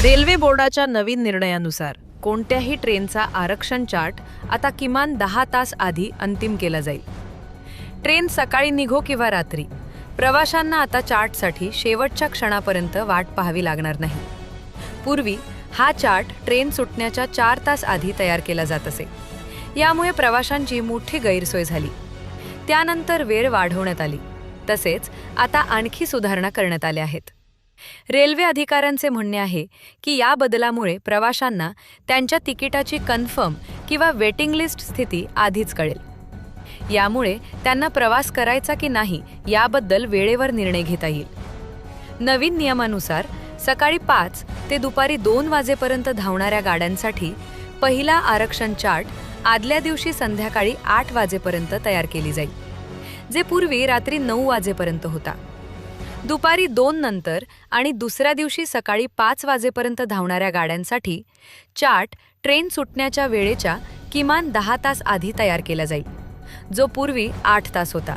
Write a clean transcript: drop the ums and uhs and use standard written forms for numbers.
Railway बोर्डाच्या नवीन निर्णयानुसार कोणत्याही ट्रेनचा आरक्षण चार्ट आता किमान 10 तास आधी अंतिम केला जाईल. ट्रेन सकाळी निघो किंवा रात्री, प्रवाशांना आता चार्टसाठी शेवटच्या क्षणापर्यंत वाट पाहावी लागणार नाही. पूर्वी हा चार्ट ट्रेन सुटण्याच्या 4 तास आधी तयार केला जात असे. यामुळे प्रवाशांची मोठी गैरसोय झाली. त्यानंतर वेळ वाढवण्यात आली. तसेच आता आणखी सुधारणा करण्यात आल्या आहेत. रेल्वे अधिकाऱ्यांचे म्हणणे आहे की या बदलामुळे प्रवाशांना त्यांच्या तिकिटाची कन्फर्म किंवा वेटिंग लिस्ट स्थिती आधीच कळेल. यामुळे त्यांना प्रवास करायचा की नाही याबद्दल वेळेवर निर्णय घेता येईल. नवीन नियमानुसार सकाळी 5 ते दुपारी 2 वाजेपर्यंत धावणाऱ्या गाड्यांसाठी पहिला आरक्षण चार्ट आदल्या दिवशी संध्याकाळी 8 वाजेपर्यंत तयार केली जाईल, जे पूर्वी रात्री 9 वाजेपर्यंत होता. दुपारी 2 नंतर आणि दुसऱ्या दिवशी सकाळी 5 वाजेपर्यंत धावणाऱ्या गाड्यांसाठी चार्ट ट्रेन सुटण्याच्या वेळेच्या किमान 10 तास आधी तयार केला जाईल, जो पूर्वी 8 तास होता.